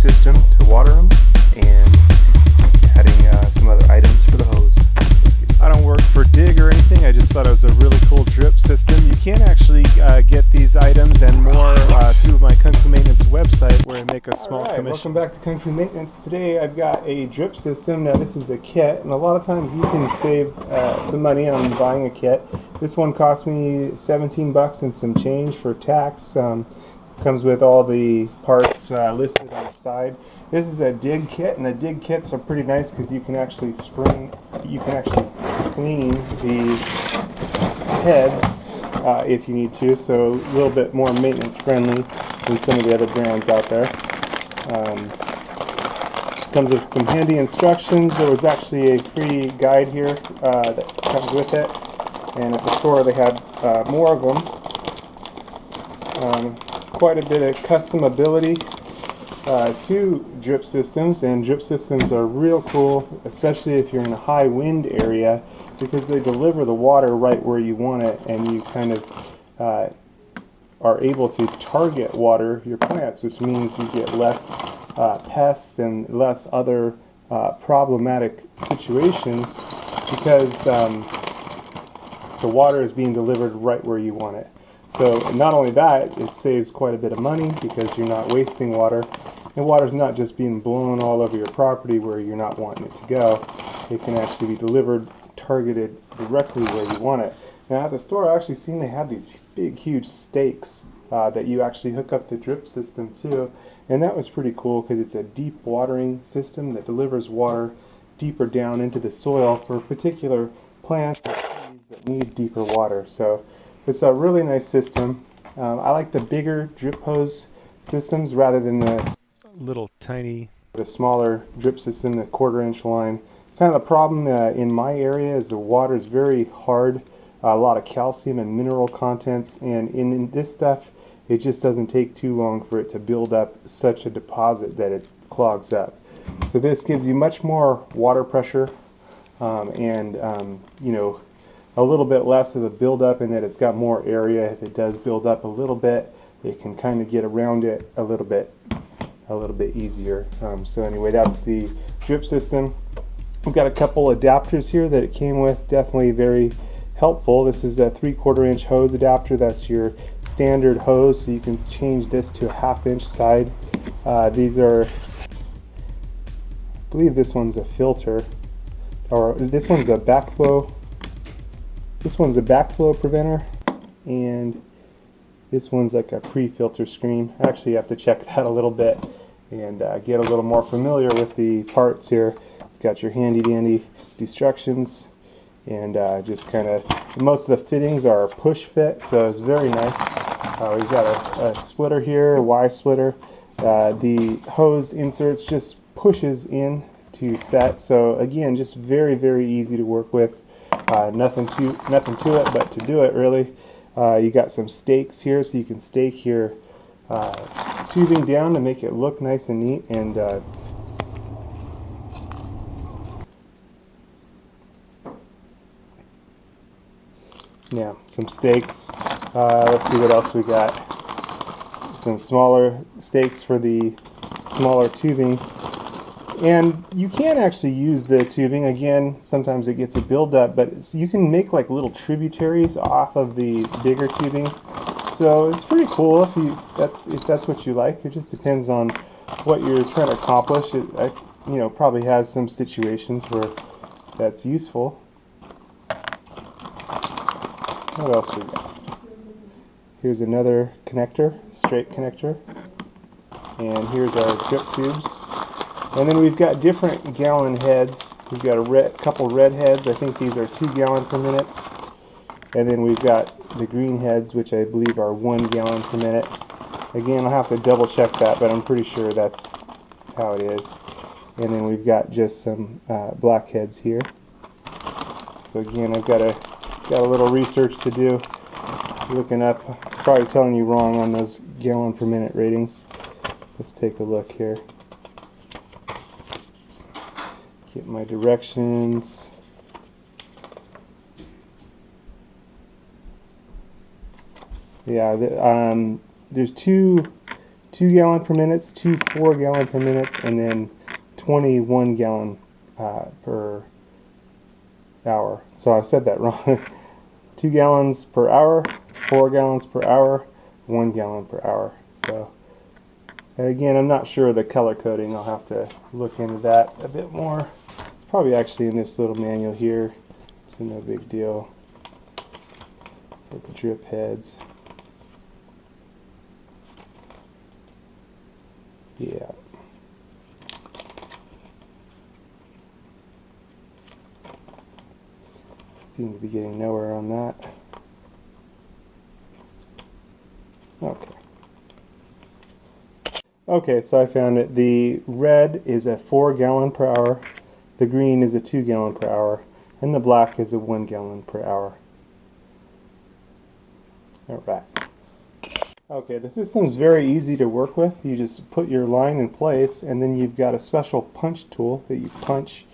system to water them, and adding some other items for the hose. I don't work for Dig or anything. I just thought it was a really cool drip system. You can actually get these items and more through my Kung Fu Maintenance website, where I make a small commission. Welcome back to Kung Fu Maintenance. Today I've got a drip system. Now this is a kit, and a lot of times you can save some money on buying a kit. This one cost me 17 bucks and some change for tax. Comes with all the parts listed on the side. This is a Dig kit, and the Dig kits are pretty nice because you can actually clean the heads if you need to, so a little bit more maintenance friendly than some of the other brands out there. Comes with some handy instructions. There was actually a free guide here that comes with it, and at the store they had more of them. Quite a bit of custom ability to drip systems, and drip systems are real cool, especially if you're in a high wind area, because they deliver the water right where you want it, and you kind of are able to target water your plants, which means you get less pests and less other problematic situations, because the water is being delivered right where you want it. So not only that, it saves quite a bit of money because you're not wasting water, and water's not just being blown all over your property where you're not wanting it to go. It can actually be delivered, targeted directly where you want it. Now at the store I actually seen they have these big huge stakes that you actually hook up the drip system to, and that was pretty cool because it's a deep watering system that delivers water deeper down into the soil for particular plants or trees that need deeper water. So it's a really nice system. I like the bigger drip hose systems rather than the smaller drip system, the 1/4 inch line. Kind of the problem in my area is the water is very hard, a lot of calcium and mineral contents, and in this stuff it just doesn't take too long for it to build up such a deposit that it clogs up. So this gives you much more water pressure and you know, a little bit less of the buildup, in that it's got more area. If it does build up a little bit, it can kind of get around it a little bit easier. So anyway, that's the drip system. We've got a couple adapters here that it came with, definitely very helpful. This is a 3/4 inch hose adapter. That's your standard hose, so you can change this to a 1/2 inch side. These are, I believe this one's a filter, or this one's a backflow. This one's a backflow preventer, and this one's like a pre-filter screen. I actually have to check that a little bit and get a little more familiar with the parts here. It's got your handy dandy instructions, and just kind of, most of the fittings are push fit, so it's very nice. We've got a splitter here, a Y splitter. The hose inserts just pushes in to set, so again, just very, very easy to work with. Nothing to it but to do it, really. You got some stakes here, so you can stake your tubing down to make it look nice and neat. And yeah, some stakes. Let's see what else we got. Some smaller stakes for the smaller tubing. And you can actually use the tubing, again, sometimes it gets a buildup, but you can make like little tributaries off of the bigger tubing. So it's pretty cool if that's what you like. It just depends on what you're trying to accomplish. It, you know, probably has some situations where that's useful. What else we got? Here's another connector, straight connector. And here's our drip tubes. And then we've got different gallon heads. We've got a couple red heads. I think these are 2 gallon per minute. And then we've got the green heads, which I believe are 1 gallon per minute. Again, I'll have to double check that, but I'm pretty sure that's how it is. And then we've got just some black heads here. So again, I've got a little research to do. Looking up, probably telling you wrong on those gallon per minute ratings. Let's take a look here. Get my directions. Yeah, there's two 2 gallon per minutes, 2 4 gallon per minutes, and then 21 gallon per hour. So I said that wrong. 2 gallons per hour, 4 gallons per hour, 1 gallon per hour. So again, I'm not sure of the color coding. I'll have to look into that a bit more. It's probably actually in this little manual here, so no big deal. For the drip heads. Yeah. Seem to be getting nowhere on that. Okay. Okay, so I found it. The red is a 4 gallon per hour, the green is a 2 gallon per hour, and the black is a 1 gallon per hour. Alright. Okay, the system's very easy to work with. You just put your line in place, and then you've got a special punch tool that you punch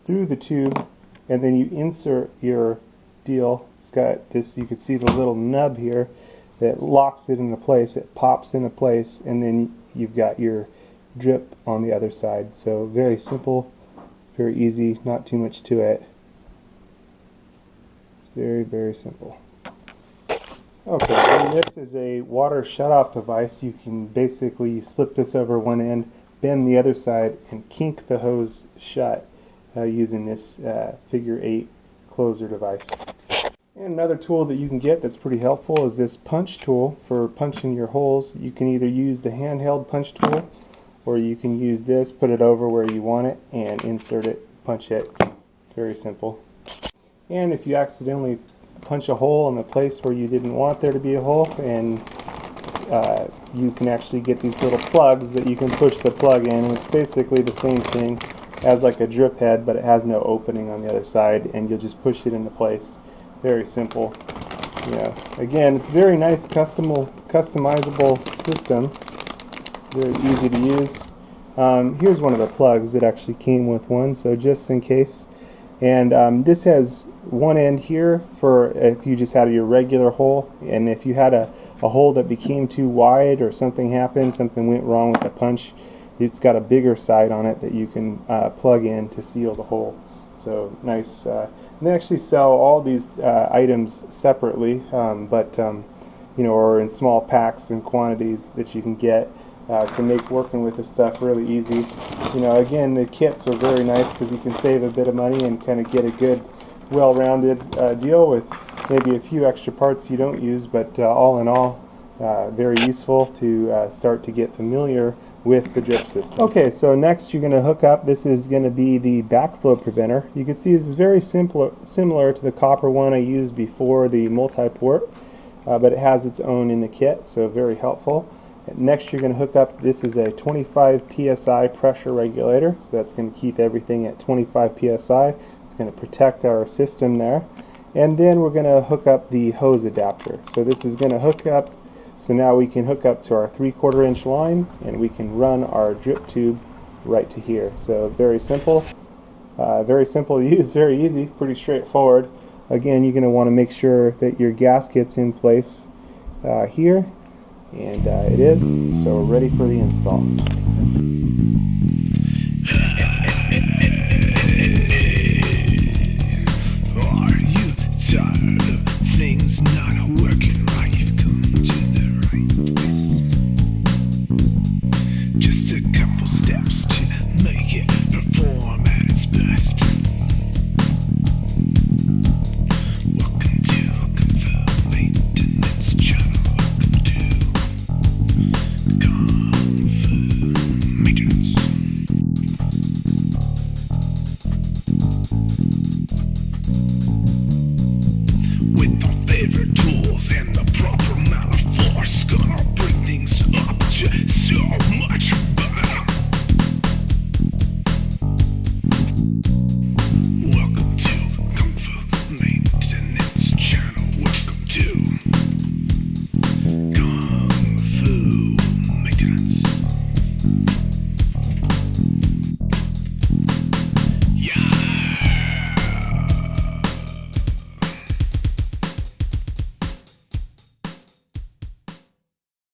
through the tube, and then you insert your deal. It's got this, you can see the little nub here that locks it into place. It pops into place, and then you've got your drip on the other side. So very simple, very easy, not too much to it. It's very, very simple. Okay, and this is a water shutoff device. You can basically slip this over one end, bend the other side, and kink the hose shut using this figure 8 closer device. And another tool that you can get that's pretty helpful is this punch tool for punching your holes. You can either use the handheld punch tool, or you can use this, put it over where you want it, and insert it, punch it. Very simple. And if you accidentally punch a hole in the place where you didn't want there to be a hole, and you can actually get these little plugs that you can push the plug in, and it's basically the same thing as like a drip head, but it has no opening on the other side, and you'll just push it into place. Very simple. Yeah. Again, it's a very nice customizable system. Very easy to use. Here's one of the plugs that actually came with one, so just in case. And this has one end here for if you just had your regular hole, and if you had a hole that became too wide or something happened, something went wrong with the punch, it's got a bigger side on it that you can plug in to seal the hole. So nice. And they actually sell all these items separately, but you know, or in small packs and quantities that you can get to make working with this stuff really easy. You know, again, the kits are very nice because you can save a bit of money and kind of get a good, well-rounded deal with maybe a few extra parts you don't use, but all in all, very useful to start to get familiar with the drip system. Okay, so next you're going to hook up, this is going to be the backflow preventer. You can see this is very similar to the copper one I used before, the multi-port, but it has its own in the kit, so very helpful. Next you're going to hook up, this is a 25 psi pressure regulator, so that's going to keep everything at 25 psi. It's going to protect our system there. And then we're going to hook up the hose adapter. So this is going to hook up, so now we can hook up to our 3/4 inch line, and we can run our drip tube right to here. So very simple to use, very easy, pretty straightforward. Again, you're going to want to make sure that your gasket's in place here, and it is, so we're ready for the install. Are you tired of things not working right? You've come to the right place. Just a couple steps to make it perform at its best. Welcome to Kung Fu Maintenance Channel. Welcome to Kung Fu Maintenance. With our favorite tools and the proper